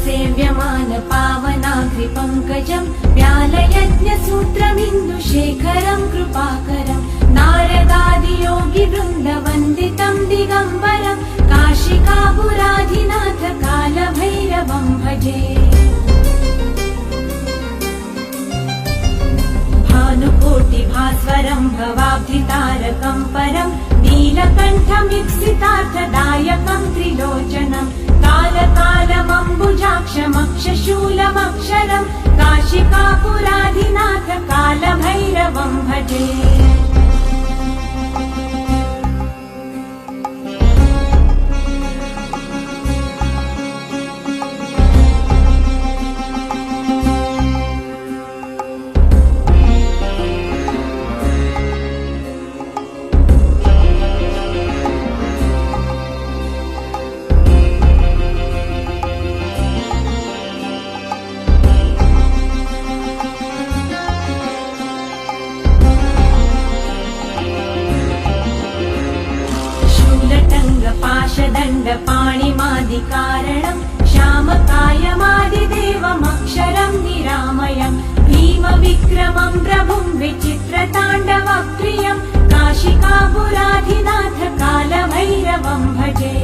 सेव्यमान पावनाग्रिपङ्कजं व्यालयज्ञसूत्रमिन्दुशेखरं कृपाकरं नारदादियोगिवृन्दवन्दितं दिगम्बरं काशिकापुराधिनाथ कालभैरवं भजे। भानुकोटिभास्वरं भवाब्धितारकं परं नीलकण्ठमीप्सितार्थदायकं त्रिलोचनं कालकालमम्बुजाक्षमक्षशूलमक्षरं काशिकापुराधिनाथ कालभैरवं भजे। पाणिमादिकारणं श्यामकायमादिदेवमक्षरं निरामयं भीमविक्रमं प्रभुं विचित्रताण्डवप्रियं काशिकापुराधिनाथ कालभैरवं भजे।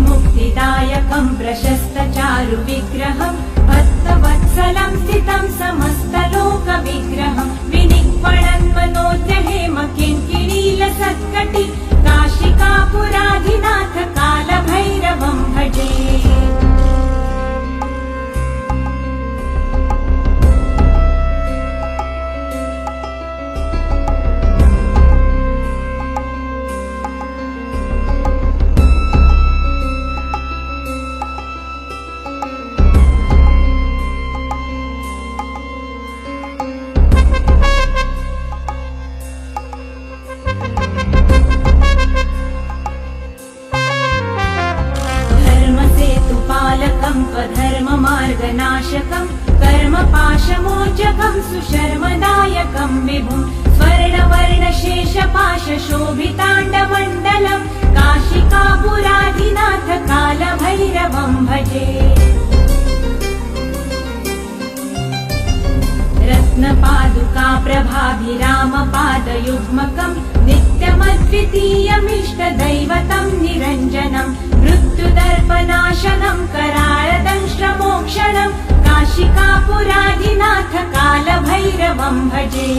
मुक्तिदायकं प्रशस्तचारुविग्रहं भक्तवत्सलं स्थितं समस्तलोकविग्रहं विनिक्वणन्मनोद्यहेम किङ्किणीलसत्कटि काशिकापुराधिनाथ कालभैरवं भजे। धर्ममार्गनाशकं कर्मपाशमोचकं सुशर्मदायकं विभुं स्वर्णवर्णशेषपाशशोभिताण्डमण्डलं काशिकापुराधिनाथ कालभैरवं भजे। रत्नपादुकाप्रभाभिरामपादयुग्मकं नित्यमद्वितीयमिष्टदैवतं निरञ्जनं मृत्युदर्पनाशनं कराळदंष्ट्रमोक्षणं काशिकापुराधिनाथ कालभैरवं भजे।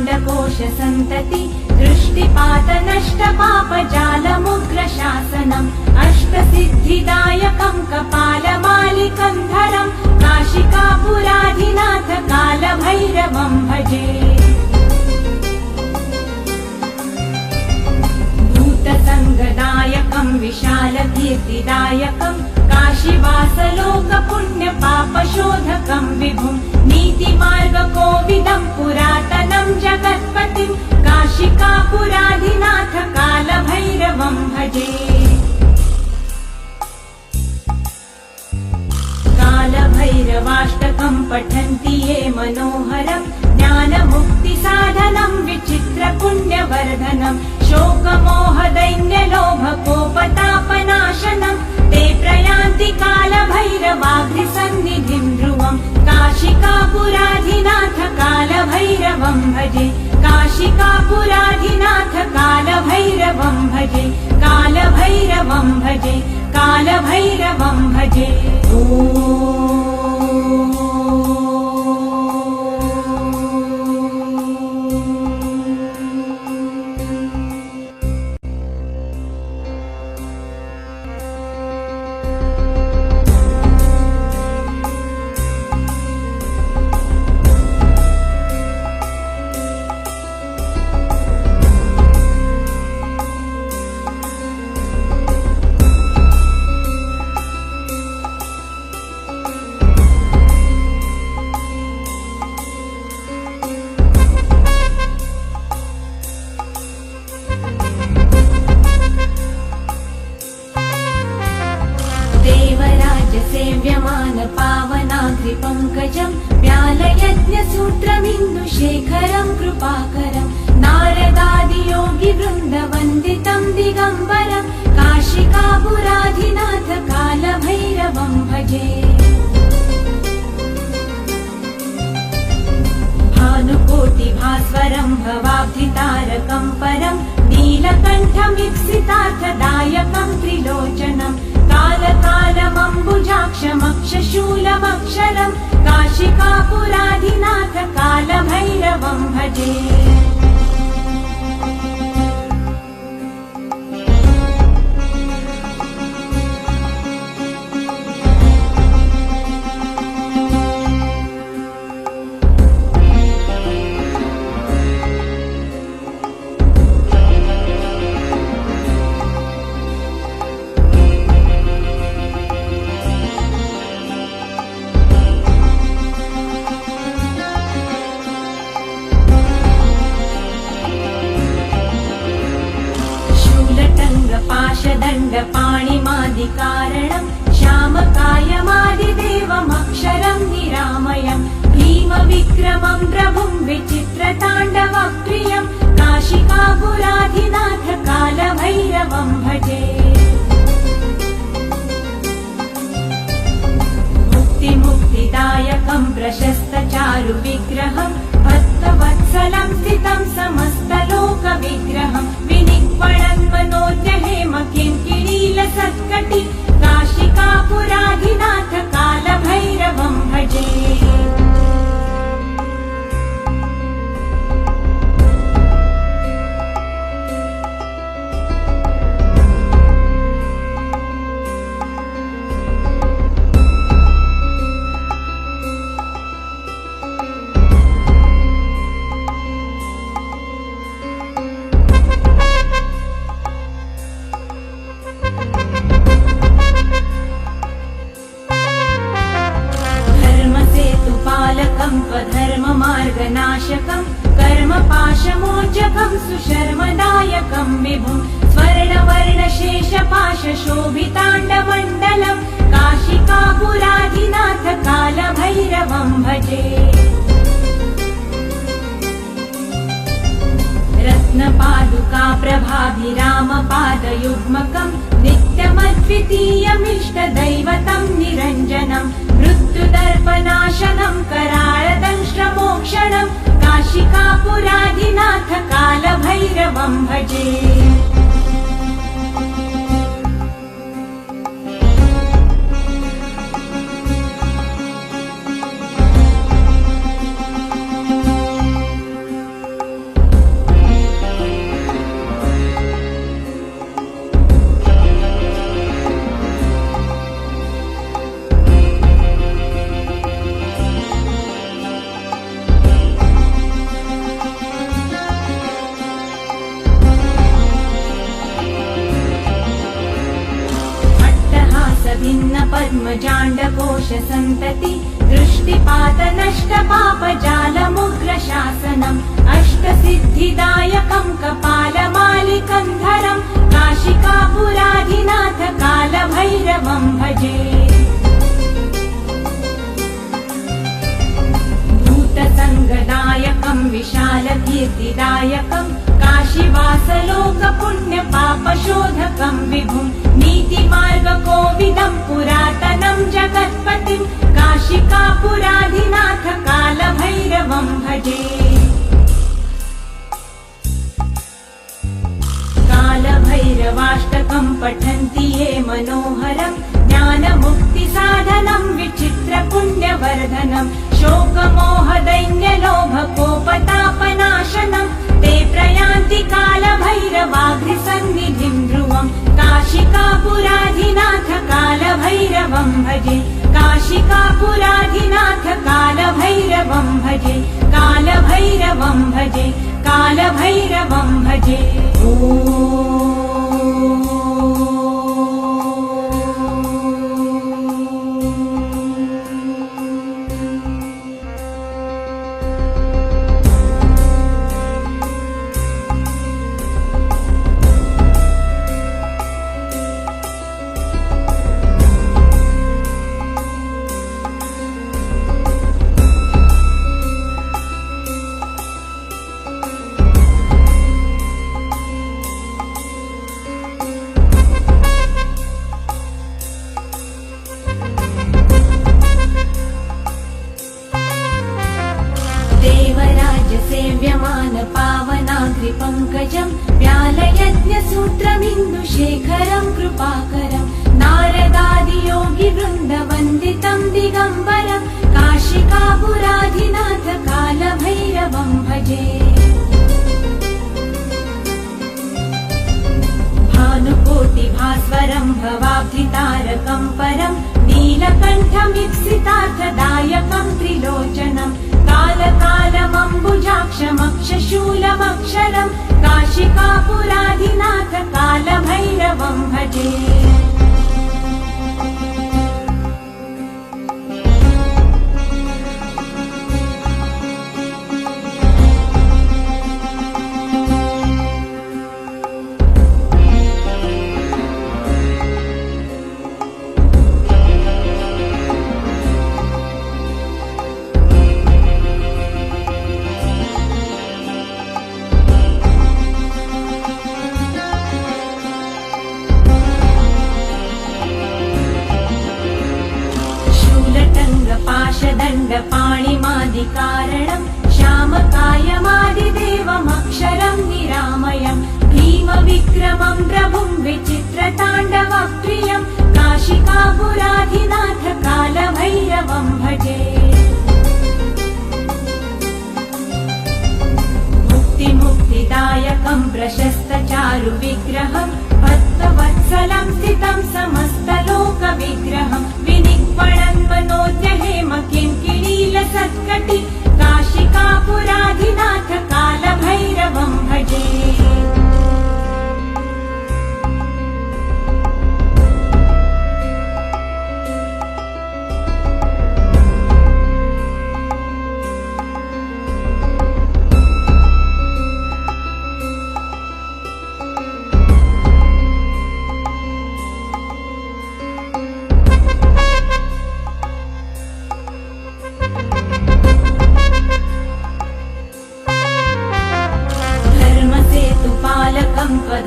पद्मजाण्डकोशसन्तति दृष्टिपातनष्टपापजालमुग्रशासनम् अष्टसिद्धिदायकं कपालमालिकं धरं काशिकापुराधिनाथ कालभैरवं भजे। भूतसङ्गदायकं विशालकीर्तिदायकं काशीवासलोकपुण्यपापशोधकं विभुं नीतिमार्गकोविदं पुरातनं जगत्पतिं काशिकापुराधिनाथ कालभैरवं भजे। कालभैरवाष्टकं पठन्ति ये मनोहरं ज्ञानमुक्तिसाधनं विचित्रपुण्यवर्धनं शोकमोहदैन्यलोभकोपतापनाशनं ते प्रयान्ति कालभैरवाग्निसन्निधिं ध्रुवं काशिकापुराधिनाथ कालभैरवं भजे। काशिकापुराधिनाथ कालभैरवं भजे। कालभैरवं भजे। कालभैरवं भजे। ज्ञानयज्ञसूत्रमिन्दुशेखरं कृपाकरं नारदादियोगिवृन्दवन्दितं दिगम्बरं काशिकापुराधिनाथ कालभैरवं भजे। भानुकोटिभास्वरं भवाब्धितारकं परं नीलकण्ठमीप्सितार्थदायकं त्रिलोचनं कालकालमम्बुजाक्षमक्षशूलमक्षरं काशिकापुराधिनाथ कालभैरवं भजे। पाणिमादिकारणं श्यामकायमादिदेवमक्षरं निरामयं भीमविक्रमं प्रभुं विचित्रताण्डवप्रियं काशिकापुराधिनाथ कालभैरवं भजे। मुक्तिदायकं प्रशस्तचारुविग्रहं भक्तवत्सलं स्थितं समस्तलोकविग्रहं विनिक्वणन्मनोज्ञहेम किङ्किणीलसत्कटि काशिकापुराधिनाथ कालभैरवं भजे। धर्ममार्गनाशकं कर्मपाशमोचकं सुशर्मदायकं विभुं स्वर्णवर्णशेषपाशशोभिताण्डमण्डलं काशिकापुराधिनाथ कालभैरवं भजे। रत्नपादुका प्रभाभिरामपादयुग्मकं नित्यमद्वितीयमिष्टदैवतं निरञ्जनं मृत्युदर्पनाशनं कराळदंष्ट्रमोक्षणं काशिकापुराधिनाथ कालभैरवं भजे। पद्मजाण्डकोशसन्तति दृष्टिपातनष्टपापजालमुग्रशासनम् अष्टसिद्धिदायकं कपालमालिकन्धरं काशिकापुराधिनाथ कालभैरवं भजे। भूतसङ्गदायकं विशालकीर्तिदायकं काशीवासलोकपुण्यपापशोधकं विभुं नीतिमार्गकोविदं पुरातनं जगत्पतिं काशिकापुराधिनाथ कालभैरवं भजे। कालभैरवाष्टकं पठन्ति ये मनोहरं ज्ञानमुक्तिसाधनं विचित्रपुण्यवर्धनं शोकमोहदैन्यलोभकोपतापनाशनं ते प्रयान्ति कालभैरवाघ्रिसन्निधिं ध्रुवं काशिकापुराधिनाथ कालभैरवं भजे। काशिकापुराधिनाथ कालभैरवं भजे। कालभैरवं भजे। कालभैरवं भजे। ॐ सेव्यमान पावनाग्रिपङ्कजम् व्यालयज्ञसूत्रमिन्दुशेखरं कृपाकरं नारदादियोगिवृन्दवन्दितं दिगम्बरं काशिकापुराधिनाथ कालभैरवं भजे। भानुकोटिभास्वरं भवाब्धितारकं परं नीलकण्ठमीप्सितार्थदायकं त्रिलोचनं कालकालमम्बुजाक्षमक्षशूलमक्षरं काशिकापुराधिनाथ कालभैरवं भजे। पाणिमादिकारणं श्यामकायमादिदेवमक्षरं निरामयं भीमविक्रमं प्रभुं विचित्रताण्डवप्रियं काशिकापुराधिनाथ कालभैरवं भजे। मुक्तिदायकं प्रशस्तचारुविग्रहं भक्तवत्सलं स्थितं समस्तलोकविग्रहं विनिक्वणन्मनोद्यहेम किङ्किणीलसत्कटि काशिकापुराधिनाथ कालभैरवं भजे।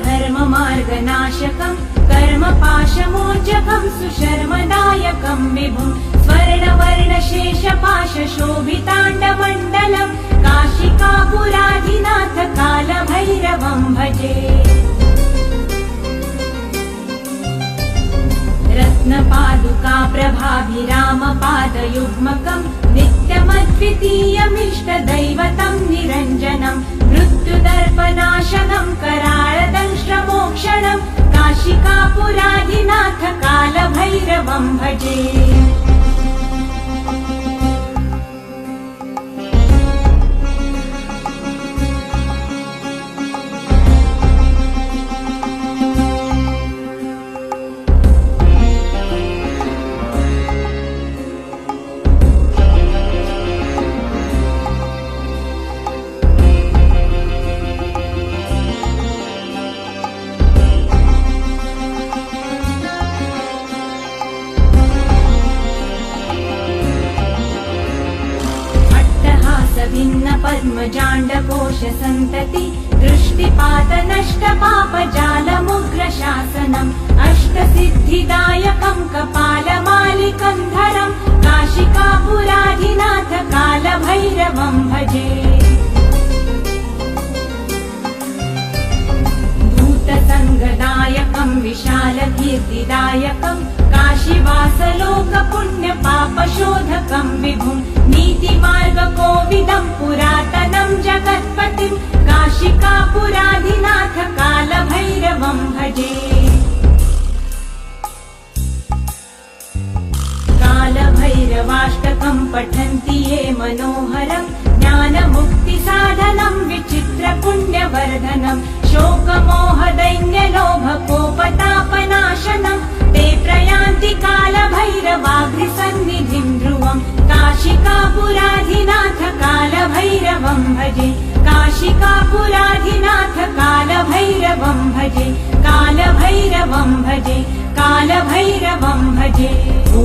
धर्ममार्गनाशकं कर्मपाशमोचकं सुशर्मदायकं विभुं स्वर्णवर्णशेषपाशशोभिताण्डमण्डलं काशिकापुराधिनाथ कालभैरवं भजे। रत्नपादुका प्रभाभिरामपादयुग्मकं नित्यमद्वितीयमिष्टदैवतं निरञ्जनं मृत्युदर्पनाशनं कराळदंष्ट्रमोक्षणं काशिकापुराधिनाथ कालभैरवं भजे। भिन्न पद्मजाण्डकोश सन्तति दृष्टिपातनष्टपापजालमुग्रशासनम् अष्टसिद्धिदायकं कपालमालिकं धरं काशिकापुराधिनाथ कालभैरवं भजे। भूतसङ्गदायकं विशालकीर्तिदायकं काशीवासलोकपुण्यपापशोधकं विभुं नीतिमार्गकोविदं पुरातनं जगत्पतिं काशिकापुराधिनाथ कालभैरवं भजे। कालभैरवाष्टकं पठन्ति ये मनोहरं ज्ञानमुक्तिसाधनं विचित्रपुण्यवर्धनं शोकमोहदैन्यलोभकोपतापनाशनं ते प्रयान्ति कालभैरवाग्निसन्निधिं ध्रुवं काशिकापुराधिनाथ कालभैरवं भजे। काशिकापुराधिनाथ कालभैरवं भजे। कालभैरवं भजे। कालभैरवं भजे। ॐ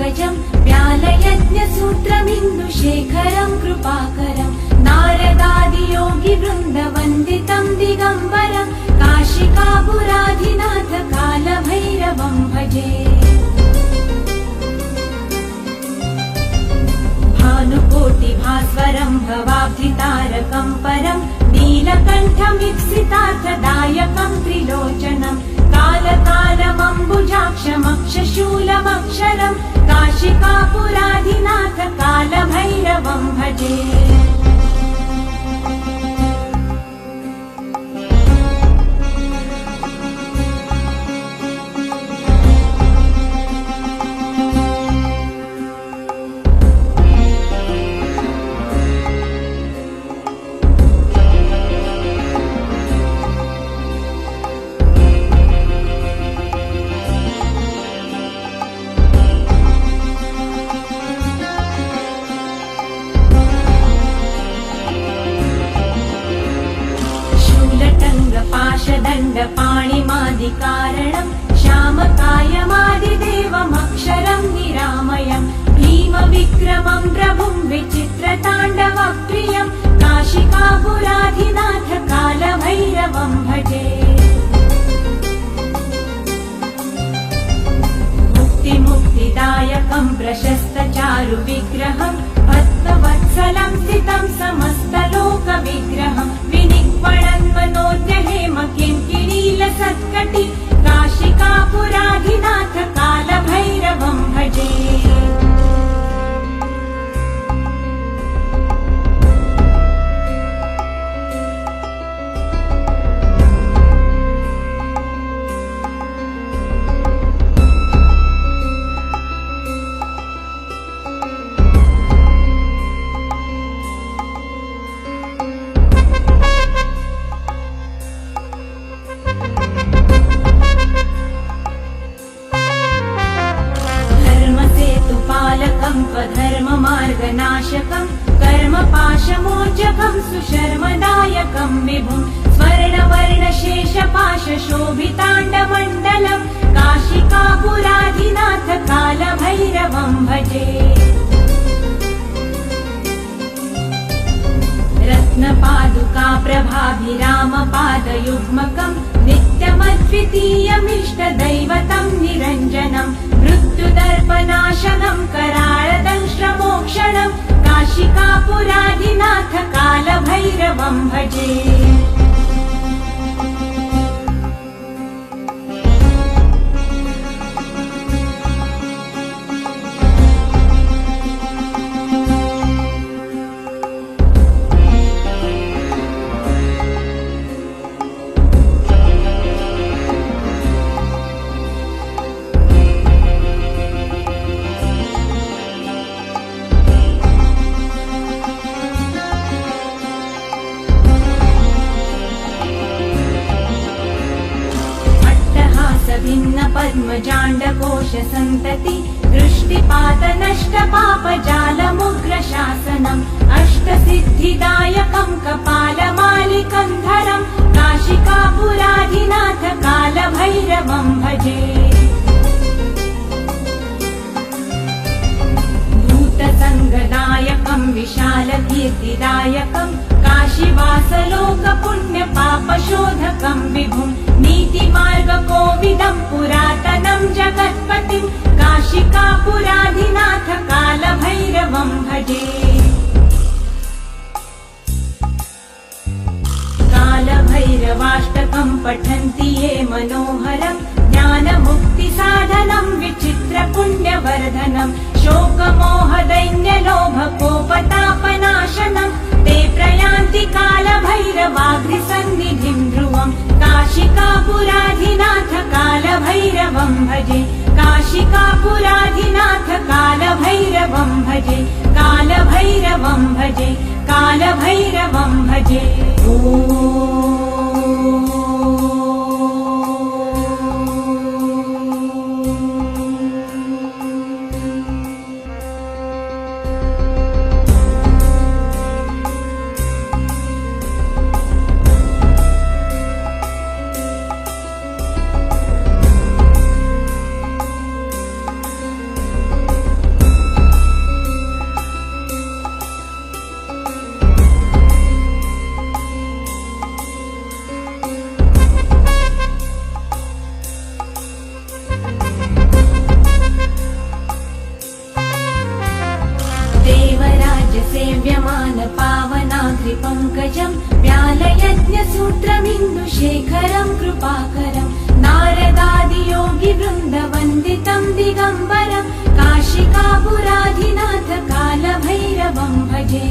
पङ्कजं व्यालयज्ञसूत्रमिन्दुशेखरं कृपाकरं नारदादियोगिवृन्दवन्दितं दिगम्बरं काशिकापुराधिनाथ कालभैरवं भजे। भानुकोटिभास्वरं भवाब्धितारकं परं नीलकण्ठमीप्सितार्थदायकं त्रिलोचनं कालकालमम्बुजाक्षमक्षशूलमक्षरं काशिकापुराधिनाथ कालभैरवं भजे। पाणिमादिकारणं श्यामकायमादिदेवमक्षरं निरामयं भीमविक्रमं प्रभुं विचित्रताण्डवप्रियं काशिकापुराधिनाथ कालभैरवं भजे। मुक्तिदायकं प्रशस्तचारुविग्रहं भक्तवत्सलं स्थितं समस्तलोकविग्रहं विनिक्वणन्मनोद्यहेम किङ्किणीलसत्कटि काशिकापुराधिनाथ कालभैरवं भजे। धर्ममार्गनाशकं कर्मपाशमोचकं सुशर्मदायकं विभुं स्वर्णवर्णशेषपाशशोभिताण्डमण्डलं काशिकापुराधिनाथ कालभैरवं भजे। रत्नपादुकाप्रभाभिरामपादयुग्मकं नित्यमद्वितीयमिष्टदैवतं निरञ्जनं मृत्युदर्पनाशनं कराळदंष्ट्रमोक्षणं काशिकापुराधिनाथ कालभैरवं भजे। भिन्न पद्मजाण्डकोश सन्तति दृष्टिपातनष्टपापजालमुग्रशासनम् अष्टसिद्धिदायकं कपालमालिकं धरं काशिकापुराधिनाथ कालभैरवं भजे। भूतसङ्गदायकं विशालकीर्तिदायकं काशीवासलोकपुण्यपापशोधकं विभुं नीतिमार्गकोविदं पुरातनं जगत्पतिं काशिकापुराधिनाथ कालभैरवं भजे। कालभैरवाष्टकं पठन्ति ये मनोहरं ज्ञानमुक्तिसाधनं विचित्रपुण्यवर्धनं शोकमोहदैन्यलोभकोपतापनाशनं ते प्रयान्ति कालभैरवाग्निसन्निधिं ध्रुवं काशिकापुराधिनाथ कालभैरवं भजे। काशिकापुराधिनाथ कालभैरवं भजे। कालभैरवं भजे। कालभैरवं भजे। पङ्कजं व्यालयज्ञसूत्रमिन्दुशेखरं कृपाकरं नारदादियोगिवृन्दवन्दितं दिगम्बरं काशिकापुराधिनाथ कालभैरवं भजे।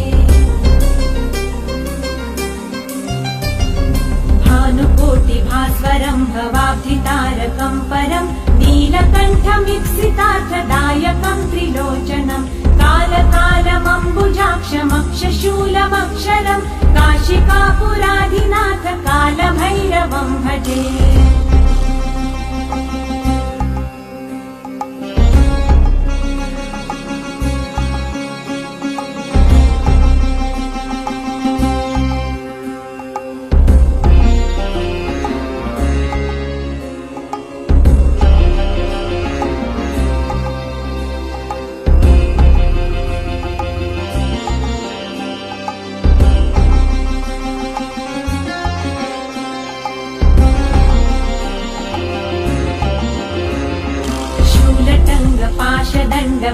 भानुकोटिभास्वरं भवाब्धितारकं परं नीलकण्ठमीप्सितार्थदायकं त्रिलोचनं कालकालमम्बुजाक्षमक्षशूलमक्षरं काशिकापुराधिनाथ कालभैरवं भजे।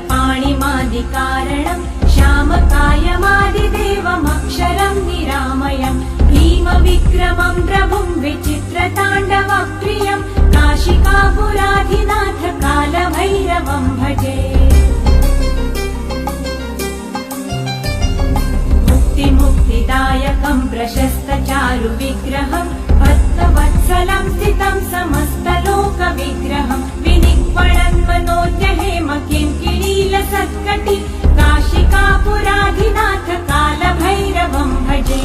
पाणिमादिकारणं श्यामकायमादिदेवमक्षरं निरामयं भीमविक्रमं प्रभुं विचित्रताण्डवप्रियं काशिकापुराधिनाथ कालभैरवं भजे। मुक्तिदायकं प्रशस्तचारुविग्रहं भक्तवत्सलं स्थितं समस्तलोकविग्रहं विनिक्वणन्मनोज्ञहेम किङ्किणीलसत्कटि काशिकापुराधिनाथ कालभैरवं भजे।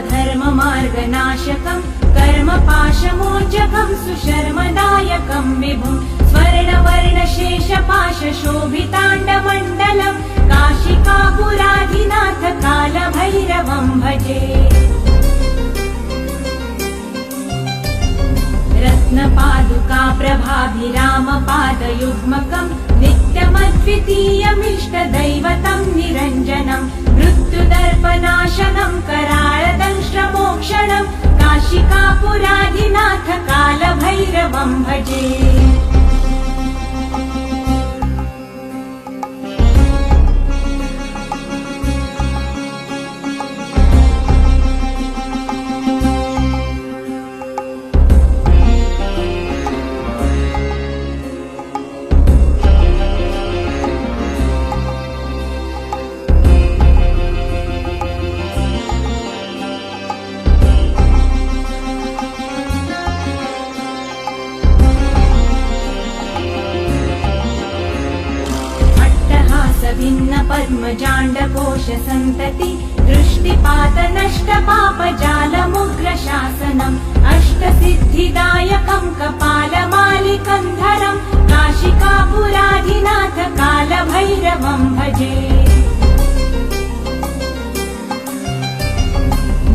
धर्ममार्गनाशकं कर्मपाशमोचकं सुशर्मदायकं विभुं स्वर्णवर्णशेषपाशशोभिताण्डमण्डलं काशिकापुराधिनाथ कालभैरवं भजे। रत्नपादुका प्रभाभिरामपादयुग्मकं नित्यमद्वितीयमिष्टदैवतं निरञ्जनं मृत्युदर्पनाशनं कराळदंष्ट्रमोक्षणं काशिकापुराधिनाथ कालभैरवं भजे। भिन्न पद्मजाण्डकोश सन्तति दृष्टिपातनष्टपापजालमुग्रशासनम् अष्टसिद्धिदायकं कपालमालिकं धरं काशिकापुराधिनाथ कालभैरवं भजे।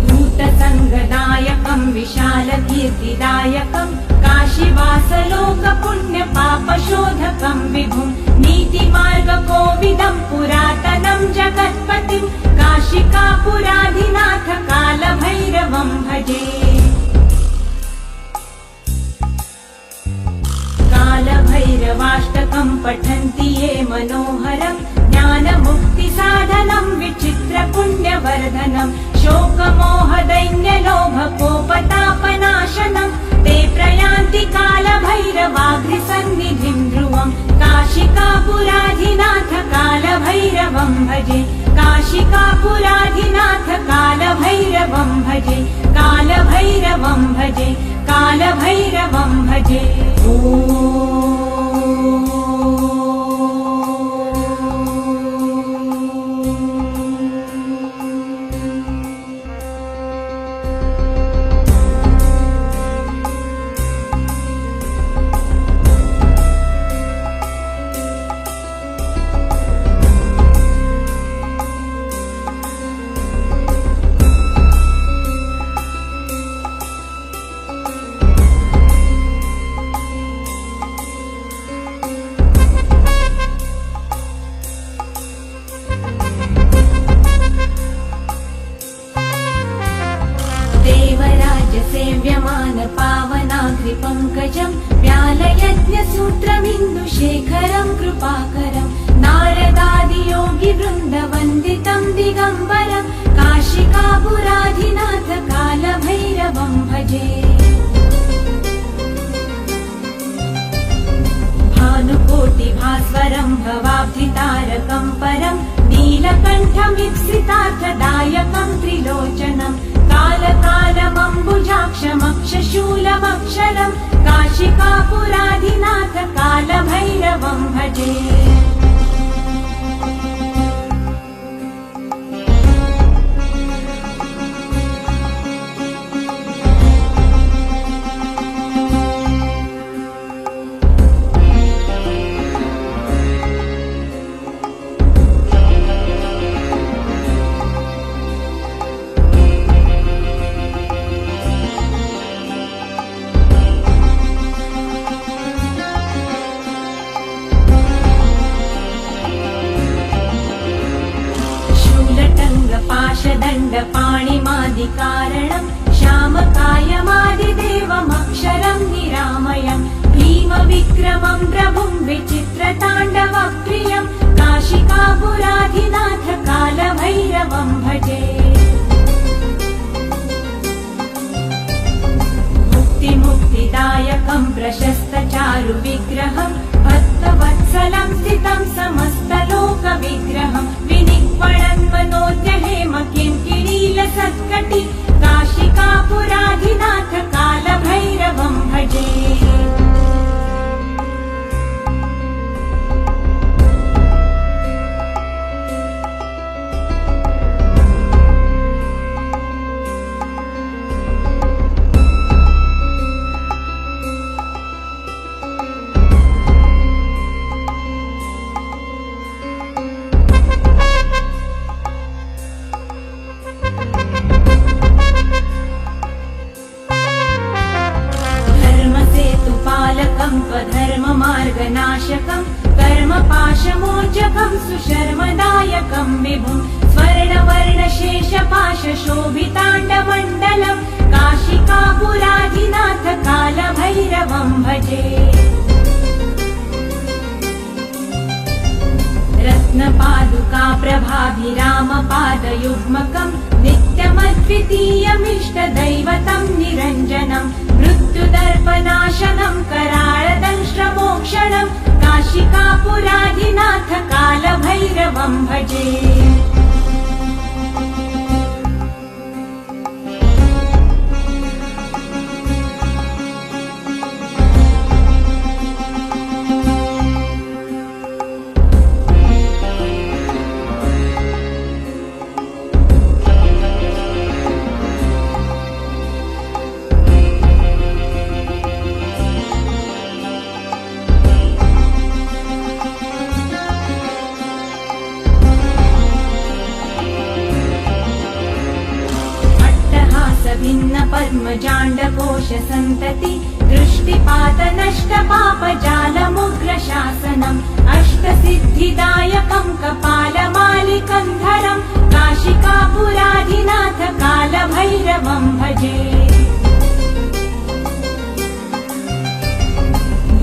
भूतसङ्गदायकं विशालकीर्तिदायकं काशीवासलोकपुण्यपापशोधकं विभुं नीतिमार्गकोविदं पुरातनं जगत्पतिं काशिकापुराधिनाथ कालभैरवं भजे। कालभैरवाष्टकं पठन्ति ये मनोहरं ज्ञानमुक्तिसाधनं विचित्रपुण्यवर्धनं शोकमोहदैन्यलोभकोपतापनाशनं ते प्रयान्ति कालभैरवाघ्रिसन्निधिं ध्रुवं काशिकापुराधिनाथ कालभैरवं भजे। काशिकापुराधिनाथ कालभैरवं भजे। कालभैरवं भजे। कालभैरवं भजे। सेव्यमान पावनाग्रिपङ्कजं व्यालयज्ञसूत्रमिन्दुशेखरं कृपाकरं नारदादियोगिवृन्दवन्दितं दिगम्बरं काशिकापुराधिनाथ कालभैरवं भजे। भानुकोटिभास्वरं भवाब्धितारकं परं नीलकण्ठमीप्सितार्थदायकं त्रिलोचनं कालकालमम्बुजाक्षमक्षशूलमक्षरं काशिकापुराधिनाथ कालभैरवं भजे। पाणिमादिकारणं श्यामकायमादिदेवमक्षरं निरामयं भीमविक्रमं प्रभुं विचित्रताण्डवप्रियं काशिकापुराधिनाथ कालभैरवं भजे। मुक्तिदायकं प्रशस्तचारुविग्रहं भक्तवत्सलं स्थितं समस्तलोकविग्रहं विनिक्वणन्मनोद्यहेम किङ्किणीलसत्कटि काशिकापुराधिनाथ कालभैरवं भजे। धर्ममार्गनाशकं कर्मपाशमोचकं सुशर्मदायकं विभुं स्वर्णवर्णशेषपाशशोभिताण्डमण्डलं काशिकापुराधिनाथ कालभैरवं भजे। रत्नपादुका प्रभाभिरामपादयुग्मकं नित्यमद्वितीयमिष्टदैवतं निरञ्जनं मृत्युदर्पनाशनं कराळदंष्ट्रमोक्षणं काशिकापुराधिनाथ कालभैरवं भजे। भिन्न पद्मजाण्डकोश सन्तति दृष्टिपातनष्टपापजालमुग्रशासनम् अष्टसिद्धिदायकं कपालमालिकं धरं काशिकापुराधिनाथ कालभैरवं भजे।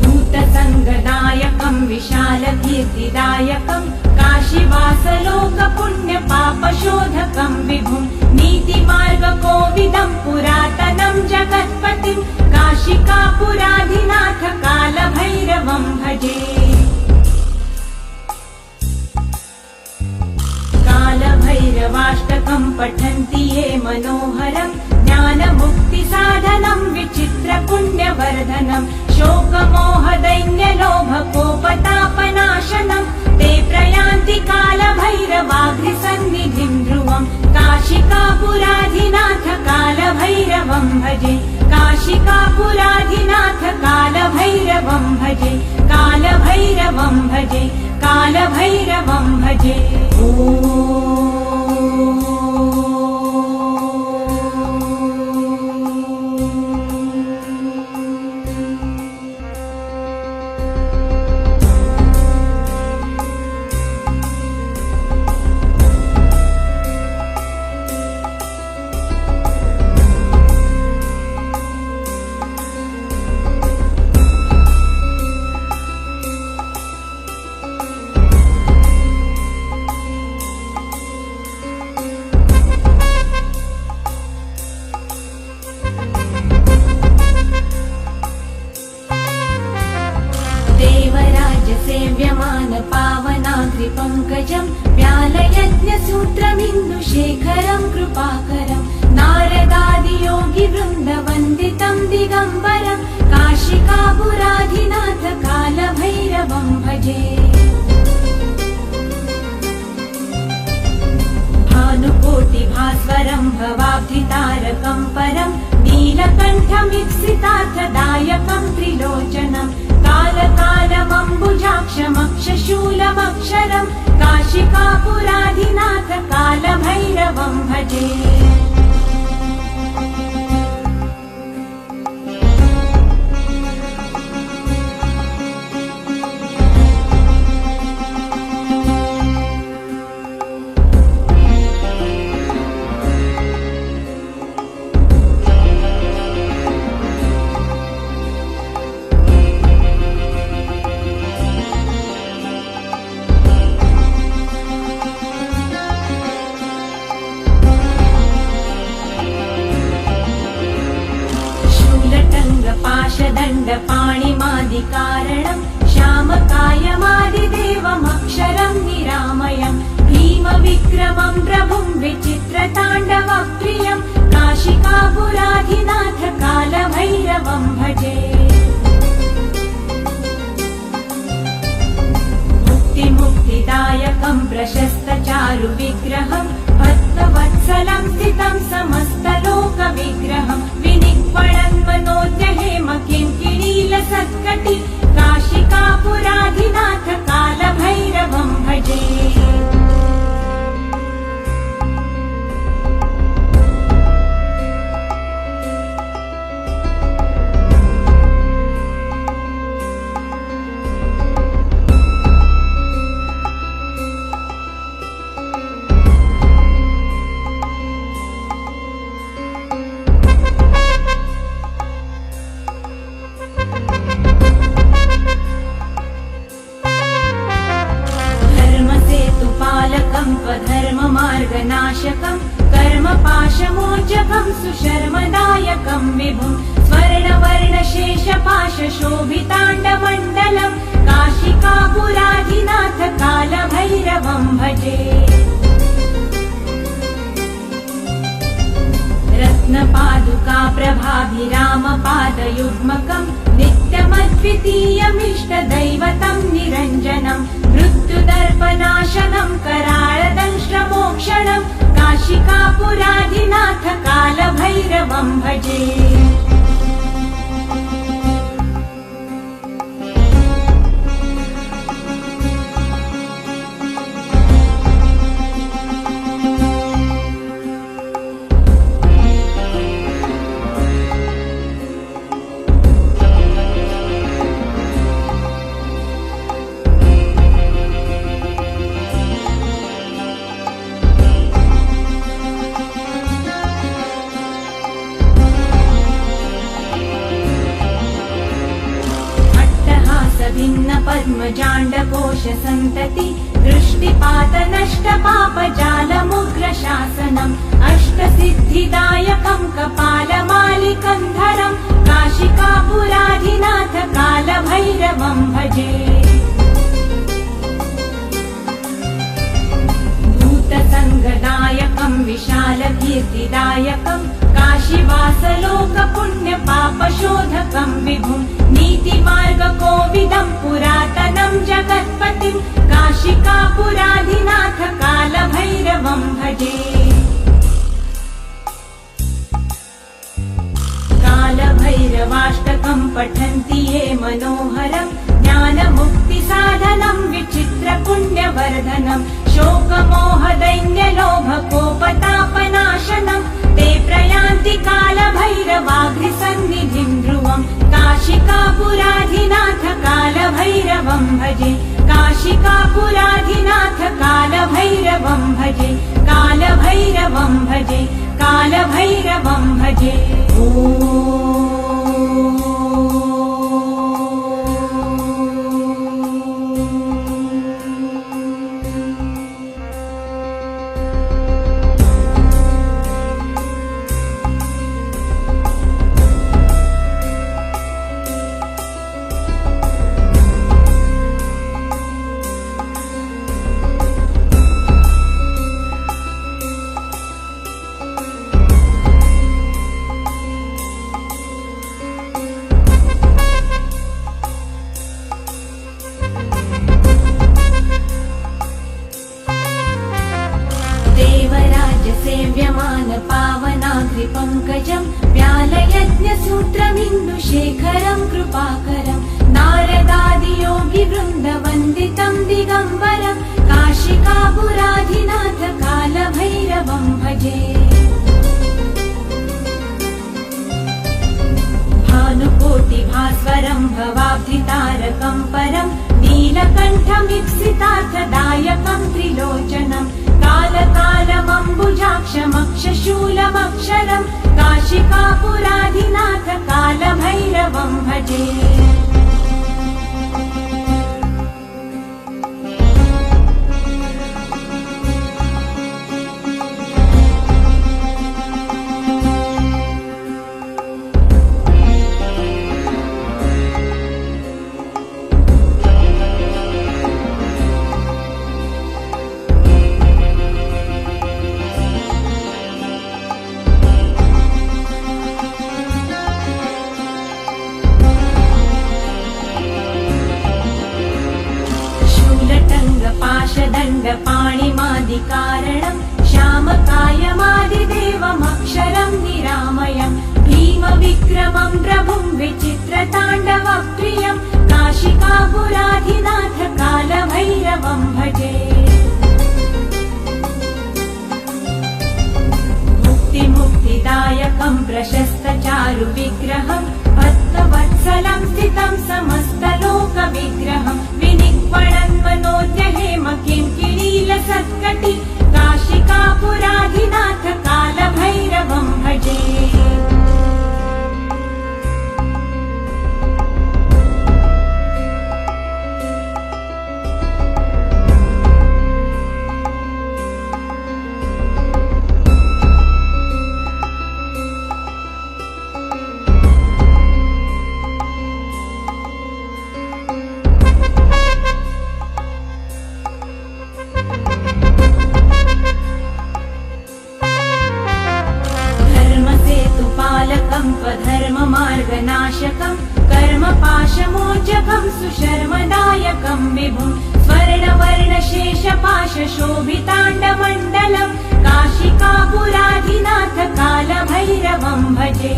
भूतसङ्गदायकं विशालकीर्तिदायकं काशीवासलोकपुण्यपापशोधकं विभुं नीतिमार्गकोविदं पुरातनं जगत्पतिं काशिकापुराधिनाथ कालभैरवं भजे। कालभैरवाष्टकं पठन्ति ये मनोहरं ज्ञानमुक्तिसाधनं विचित्रपुण्यवर्धनं शोकमोहदैन्यलोभकोपतापनाशनं ते प्रयान्ति कालभैरवाघ्रिसन्निधिं ध्रुवं काशिकापुराधिनाथ कालभैरवं भजे। काशिकापुराधिनाथ कालभैरवं भजे। कालभैरवं भजे। कालभैरवं भजे। ॐ भजे। भानुकोटिभास्वरं भवाब्धितारकं परं नीलकण्ठमीप्सितार्थदायकं त्रिलोचनं कालकालमम्बुजाक्षमक्षशूलमक्षरं काशिकापुराधिनाथ कालभैरवं भजे। पाणिमादिकारणं श्यामकायमादिदेवमक्षरं निरामयं भीमविक्रमं प्रभुं विचित्रताण्डवप्रियं काशिकापुराधिनाथ कालभैरवं भजे। मुक्तिदायकं प्रशस्तचारुविग्रहं भक्तवत्सलं स्थितं समस्तलोकविग्रहं विनिक्वणन्मनोद्यहेम किङ्किणीलसत्कटि काशिकापुराधिनाथ कालभैरवं भजे। धर्ममार्गनाशकं कर्मपाशमोचकं सुशर्मदायकं विभुं स्वर्णवर्णशेषपाशशोभिताण्डमण्डलं काशिकापुराधिनाथ कालभैरवं भजे। रत्नपादुका प्रभाभिरामपादयुग्मकं नित्यमद्वितीयमिष्टदैवतं निरञ्जनं मृत्युदर्पनाशनं कराळदंष्ट्रमोक्षणं काशिकापुराधिनाथ कालभैरवं भजे। भिन्न पद्मजाण्डकोश सन्तति दृष्टिपातनष्टपापजालमुग्रशासनम् अष्टसिद्धिदायकं कपालमालिकं धरं काशिकापुराधिनाथ कालभैरवं भजे। भूतसङ्गदायकं विशालकीर्तिदायकं काशीवासलोकपुण्यपापशोधकं विभुं नीतिमार्गकोविदं पुरातनं जगत्पतिं काशिकापुराधिनाथ कालभैरवं भजे। कालभैरवाष्टकं पठन्ति ये मनोहरं ज्ञानमुक्तिसाधनं विचित्रपुण्यवर्धनं शोकमोहदैन्यलोभकोपतापनाशनं ते प्रयान्ति कालभैरवाग्निसन्निधिं ध्रुवं काशिकापुराधिनाथ कालभैरवं भजे। काशिकापुराधिनाथ कालभैरवं भजे। कालभैरवं भजे। कालभैरवं भजे। पावनाग्रिपङ्कजं व्यालयज्ञसूत्रमिन्दुशेखरं कृपाकरं नारदादियोगिवृन्दवन्दितं दिगम्बरं काशिकापुराधिनाथ कालभैरवं भजे। भानुकोटिभास्वरं भवाब्धितारकं परं नीलकण्ठमीप्सितार्थदायकं त्रिलोचनं कालकालमम्बुजाक्षमक्षशूलमक्षरं काशिकापुराधिनाथ कालभैरवं भजे। पाणिमादिकारणं श्यामकायमादिदेवमक्षरं निरामयं भीमविक्रमं प्रभुं विचित्रताण्डवप्रियं काशिकापुराधिनाथ कालभैरवं भजे। मुक्तिदायकं प्रशस्तचारुविग्रहं भक्तवत्सलं स्थितं समस्तलोकविग्रहं विनिक्वणन्मनोद्यहेम किङ्किणीलसत्कटि काशिकापुराधिनाथ कालभैरवं भजे। धर्ममार्गनाशकं कर्मपाशमोचकं सुशर्मदायकं विभुं स्वर्णवर्णशेषपाशशोभिताण्डमण्डलं काशिकापुराधिनाथ कालभैरवं भजे।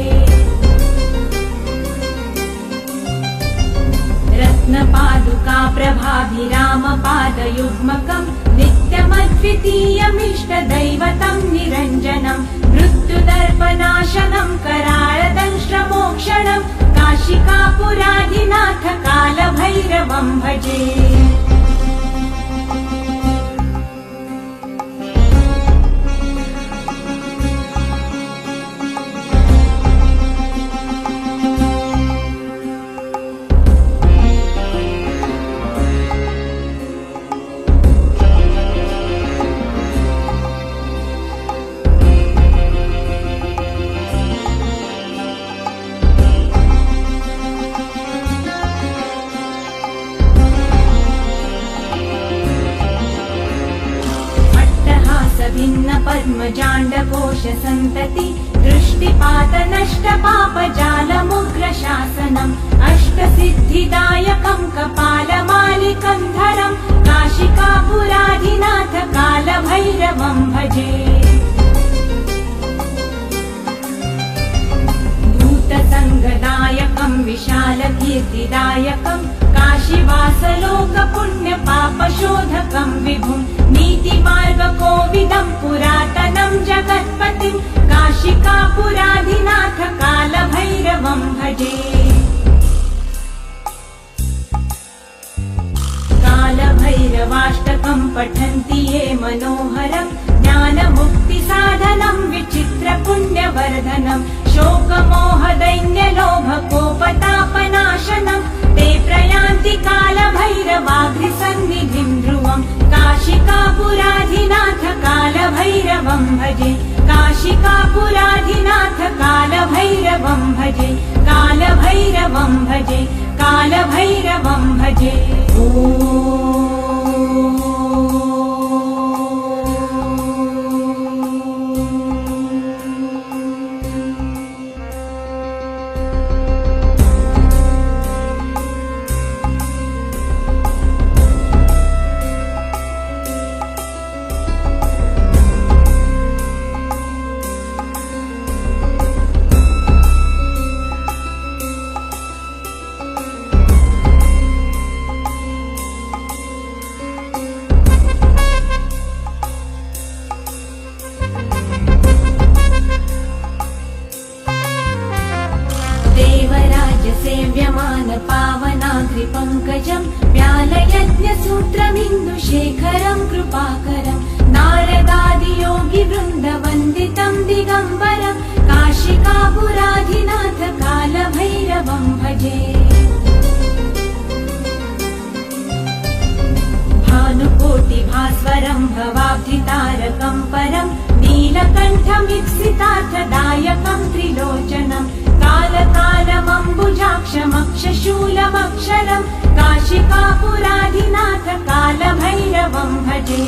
रत्नपादुकाप्रभाभिरामपादयुग्मकं नित्यमद्वितीयमिष्टदैवतं निरञ्जनं मृत्युदर्पनाशनं कराळदंष्ट्रमोक्षणं काशिकापुराधिनाथ कालभैरवं भजे। भिन्न पद्मजाण्डकोश सन्तति दृष्टिपातनष्टपापजालमुग्रशासनम् अष्टसिद्धिदायकं कपालमालिकं धरं काशिकापुराधिनाथ कालभैरवं भजे। भूतसङ्गदायकं विशालकीर्तिदायकं काशीवासलोकपुण्यपापशोधकं विभुं नीतिमार्गकोविदं पुरातनं जगत्पतिं काशिकापुराधिनाथ कालभैरवं भजे। कालभैरवाष्टकं पठन्ति ये मनोहरं ज्ञानमुक्तिसाधनं विचित्रपुण्यवर्धनं शोकमोहदैन्यलोभकोपतापनाशनं ते प्रयान्ति कालभैरवाग्निसन्निधिं ध्रुवं काशिकापुराधिनाथ कालभैरवं भजे। काशिकापुराधिनाथ कालभैरवं भजे। कालभैरवं भजे। कालभैरवं भजे। पङ्कजं व्यालयज्ञसूत्रमिन्दुशेखरं कृपाकरं नारदादियोगिवृन्दवन्दितं दिगम्बरं काशिकापुराधिनाथ कालभैरवं भजे। भानुकोटिभास्वरं भवाब्धितारकं परं नीलकण्ठमीप्सितार्थदायकं त्रिलोचनं कालकालमम्बुजाक्षमक्षशूलमक्षरं काशिकापुराधिनाथ कालभैरवं भजे।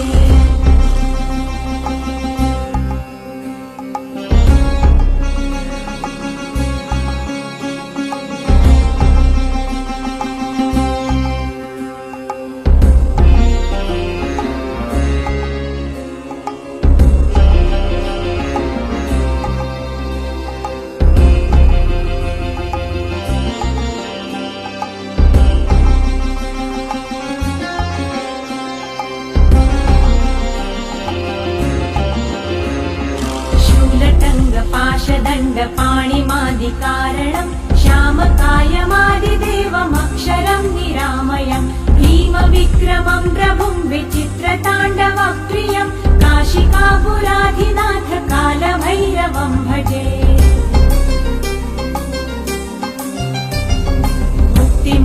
पाणिमादिकारणं श्यामकायमादिदेवमक्षरं निरामयं भीमविक्रमं प्रभुं विचित्रताण्डवप्रियं काशिकापुराधिनाथ कालभैरवं भजे।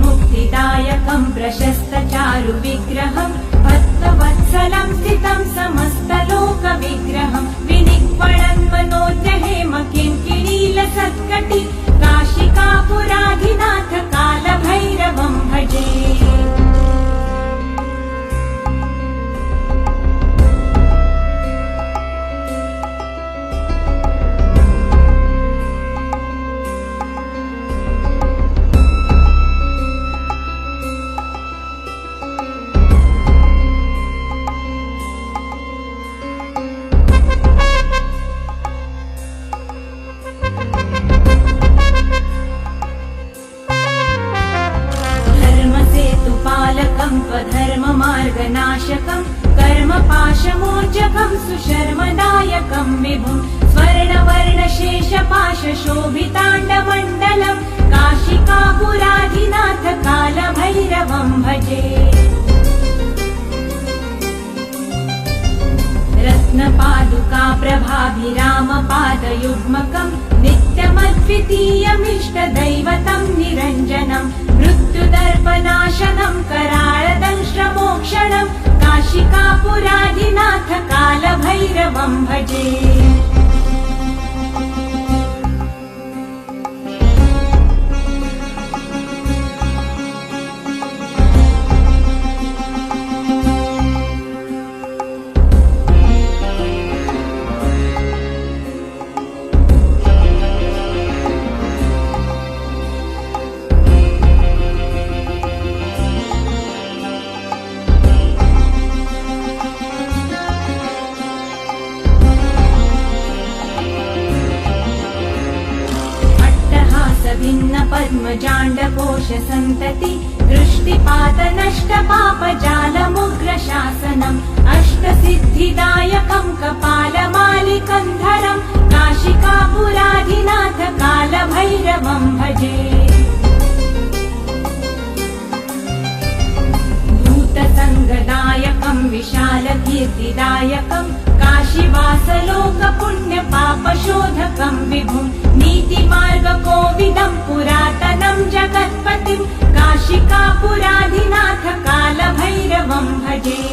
मुक्तिदायकं प्रशस्तचारुविग्रहं भक्तवत्सलं स्थितं समस्तलोकविग्रहं विनिक्वणन्मनोद्रहेम किङ्किणीलसत्कटि काशिकापुराधिनाथ कालभैरवं भजे। धर्ममार्गनाशकं कर्मपाशमोचकं सुशर्मदायकं विभुं स्वर्णवर्णशेषपाशशोभिताण्डमण्डलं काशिकापुराधिनाथ कालभैरवं भजे। रत्नपादुका प्रभाभिरामपादयुग्मकं नित्यमद्वितीयमिष्टदैवतं निरञ्जनं मृत्युदर्पनाशनं कराळदंश्रमोक्षणं काशिकापुराधिनाथ कालभैरवं भजे। भिन्न पद्मजाण्डकोश सन्तति दृष्टिपातनष्टपापजालमुग्रशासनम् अष्टसिद्धिदायकं कपालमालिकं धरं काशिकापुराधिनाथ कालभैरवं भजे। भूतसङ्गदायकं विशालकीर्तिदायकं काशीवासलोकपुण्यपापशोधकं विभुं नीतिमार्गकोविदं पुरातनं जगत्पतिं काशिकापुराधिनाथ कालभैरवं भजे।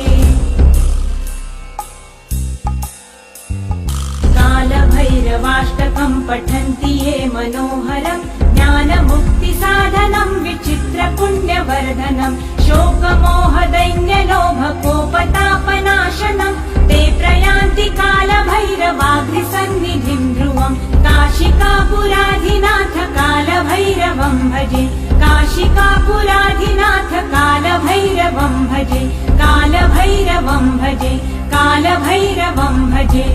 कालभैरवाष्टकं पठन्ति ये मनोहरं ज्ञानमुक्तिसाधनं विचित्रपुण्यवर्धनं शोकमोहदैन्यलोभकोपतापनाशनं ते प्रयान्ति कालभैरवाग्निसन्निधिं ध्रुवं काशिकापुराधिनाथ कालभैरवं भजे। काशिकापुराधिनाथ कालभैरवं भजे। कालभैरवं भजे। कालभैरवं भजे।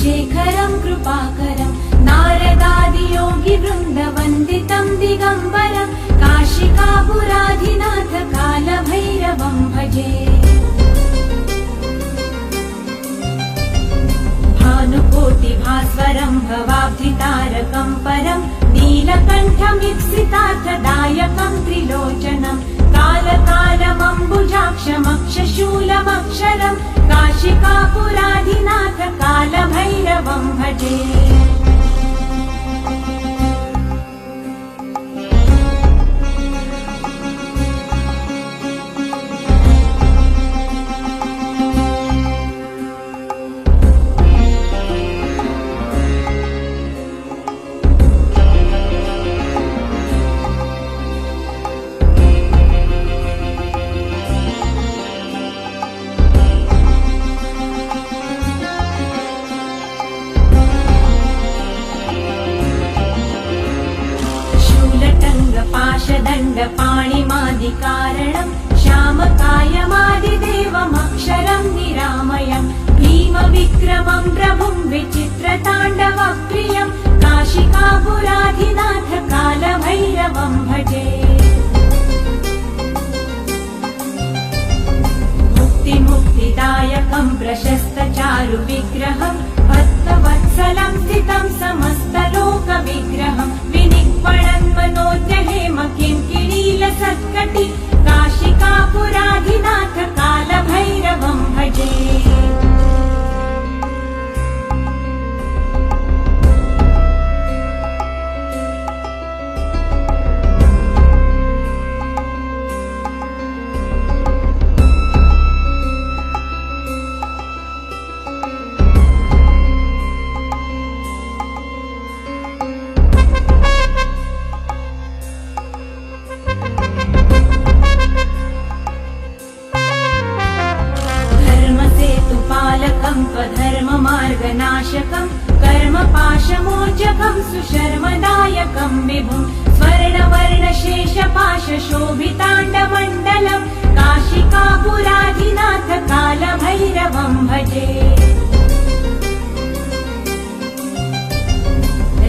शेखरं कृपाकरं नारदादियोगिवृन्दवन्दितं दिगम्बरं काशिकापुराधिनाथ कालभैरवं भजे। भानुकोटिभास्वरं भवाब्धितारकं परं नीलकण्ठमीप्सितार्थदायकं त्रिलोचनं कालकालमम्बुजाक्षमक्षशूलमक्षरं काशिकापुराधिनाथ कालभैरवं भजे। पाणिमादिकारणं श्यामकायमादिदेवमक्षरं निरामयं भीमविक्रमं प्रभुं विचित्रताण्डवप्रियं काशिकापुराधिनाथ कालभैरवं भजे। मुक्तिदायकं प्रशस्तचारुविग्रहं भक्तवत्सलं स्थितं समस्तलोकविग्रहं विनिक्वणन्मनोज्ञहेम किङ्किणीलसत्कटि काशिकापुराधिनाथ कालभैरवं भजे। धर्ममार्गनाशकं कर्मपाशमोचकं सुशर्मदायकं विभुं स्वर्णवर्णशेषपाशशोभिताण्डमण्डलं काशिकापुराधिनाथ कालभैरवं भजे।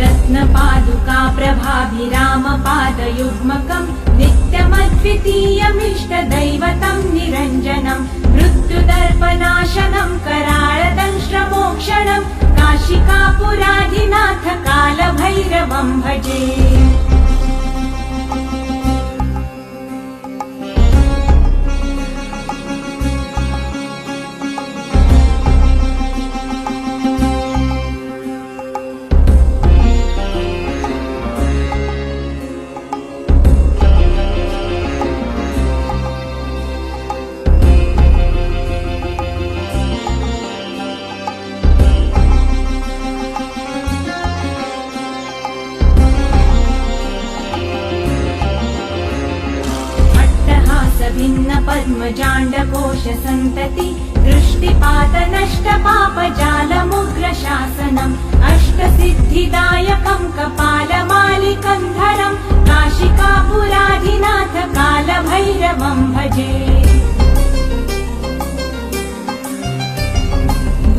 रत्नपादुका प्रभाभिरामपादयुग्मकं नित्यमद्वितीयमिष्टदैवतं निरञ्जनं मृत्युदर्पनाशनं कराळदंष्ट्रमोक्षणं काशिकापुराधिनाथ कालभैरवं भजे। भिन्न पद्मजाण्डकोश सन्तति दृष्टिपातनष्टपापजालमुग्रशासनम् अष्टसिद्धिदायकं कपालमालिकन्धरं काशिकापुराधिनाथ कालभैरवं भजे।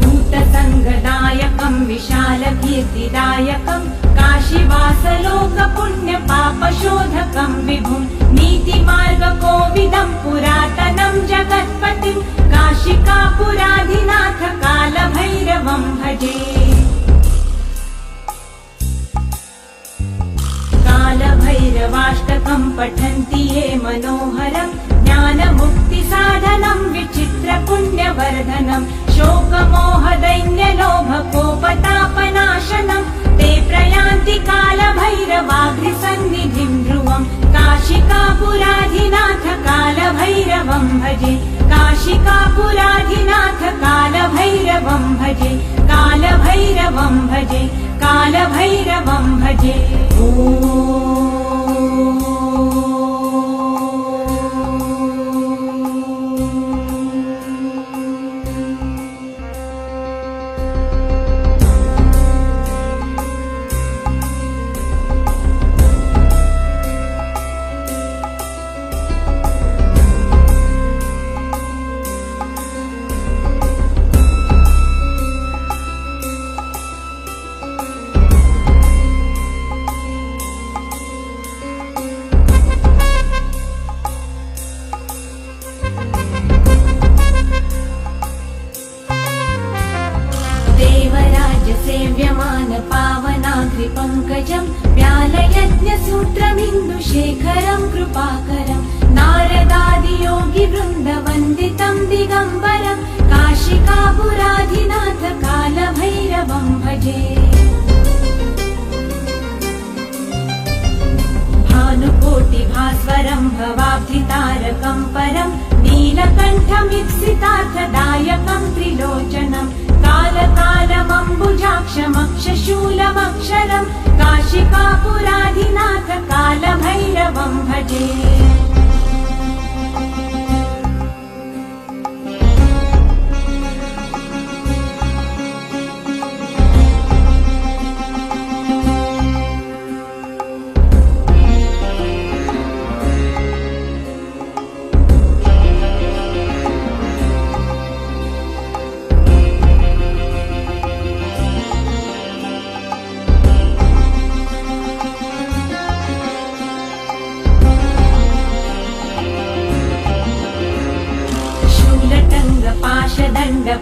भूतसङ्गदायकं विशालकीर्तिदायकं काशीवासलोकपुण्यपापशोधकं विभुं नीतिमार्गकोविदं पुरातनं जगत्पतिं काशिकापुराधिनाथ कालभैरवं भजे। कालभैरवाष्टकं पठन्ति ये मनोहरं ज्ञानमुक्तिसाधनं विचित्रपुण्यवर्धनं शोकमोहदैन्यलोभकोपतापनाशनं ते प्रयान्ति कालभैरवाग्निसन्निधिं ध्रुवं काशिकापुराधिनाथ कालभैरवं भजे। काशिकापुराधिनाथ कालभैरवं भजे। कालभैरवं भजे। कालभैरवं भजे। ॐ सेव्यमान पावनाग्रिपङ्कजम् व्यालयज्ञसूत्रमिन्दुशेखरं कृपाकरं नारदादियोगिवृन्दवन्दितं दिगम्बरं काशिकापुराधिनाथ कालभैरवं भजे। भानुकोटिभास्वरं भवाब्धितारकं परं नीलकण्ठमीप्सितार्थदायकं त्रिलोचनं कालकालमम्बुजाक्षमक्षशूलमक्षरं काशिकापुराधिनाथ कालभैरवं भजे।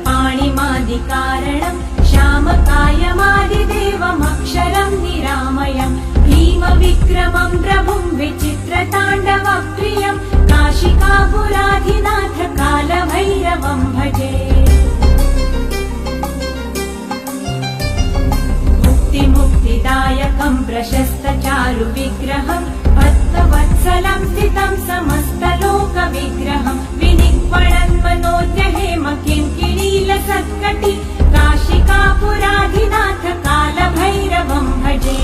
पाणिमादिकारणं श्यामकायमादिदेवमक्षरं निरामयं भीमविक्रमं प्रभुं विचित्रताण्डवप्रियं काशिकापुराधिनाथ कालभैरवं भजे। मुक्तिदायकं प्रशस्तचारुविग्रहं भक्तवत्सलं स्थितं समस्तलोकविग्रहं विनिक्वणन्मनोद्यहेम किङ्किणीलसत्कटि काशिकापुराधिनाथ कालभैरवं भजे।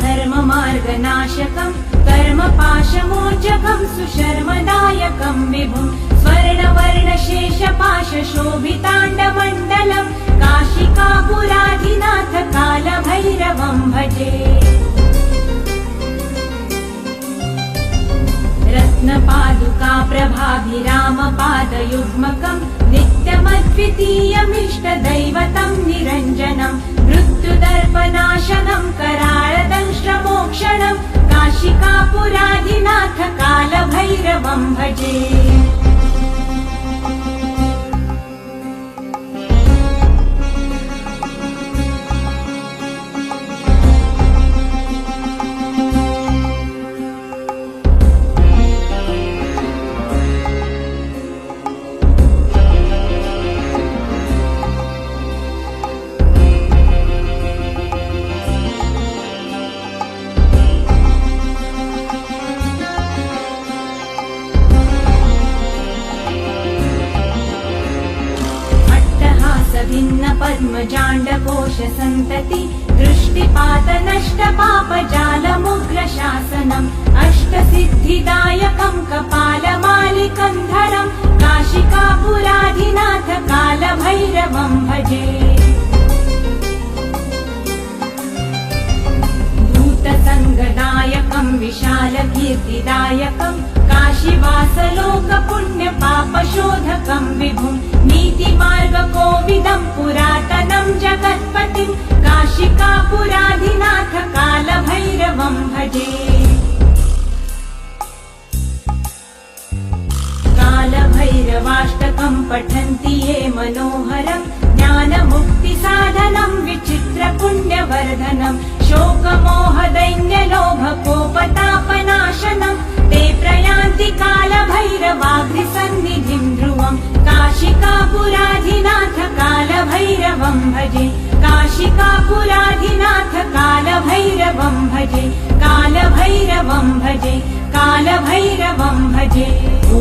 धर्ममार्गनाशकं कर्मपाशमोचकं सुशर्मदायकं विभुं स्वर्णवर्णशेषपाशशोभिताण्डमण्डलं काशिकापुराधिनाथ कालभैरवं भजे। रत्नपादुका प्रभाभिरामपादयुग्मकं नित्यमद्वितीयमिष्टदैवतं निरञ्जनं मृत्युदर्पनाशनं कराळदंष्ट्रमोक्षणं काशिकापुराधिनाथ कालभैरवं भजे। भिन्न पद्मजाण्डकोश सन्तति दृष्टिपातनष्टपापजालमुग्रशासनम् अष्टसिद्धिदायकं कपालमालिकं धरं काशिकापुराधिनाथ कालभैरवं भजे। भूतसङ्गदायकं विशालकीर्तिदायकं काशीवासलोकपुण्यपापशोधकं विभुं नीतिमार्गकोविदं पुरातनं जगत्पतिं काशिकापुराधिनाथ कालभैरवं भजे। कालभैरवाष्टकं पठन्ति ये मनोहरं ज्ञानमुक्तिसाधनं विचित्रपुण्यवर्धनं शोकमोहदैन्यलोभकोपतापनाशनं ते प्रयान्ति कालभैरवाग्निसन्निधिं ध्रुवं काशिकापुराधिनाथ कालभैरवं भजे। काशिकापुराधिनाथ कालभैरवं भजे। कालभैरवं भजे। कालभैरवं भजे। ॐ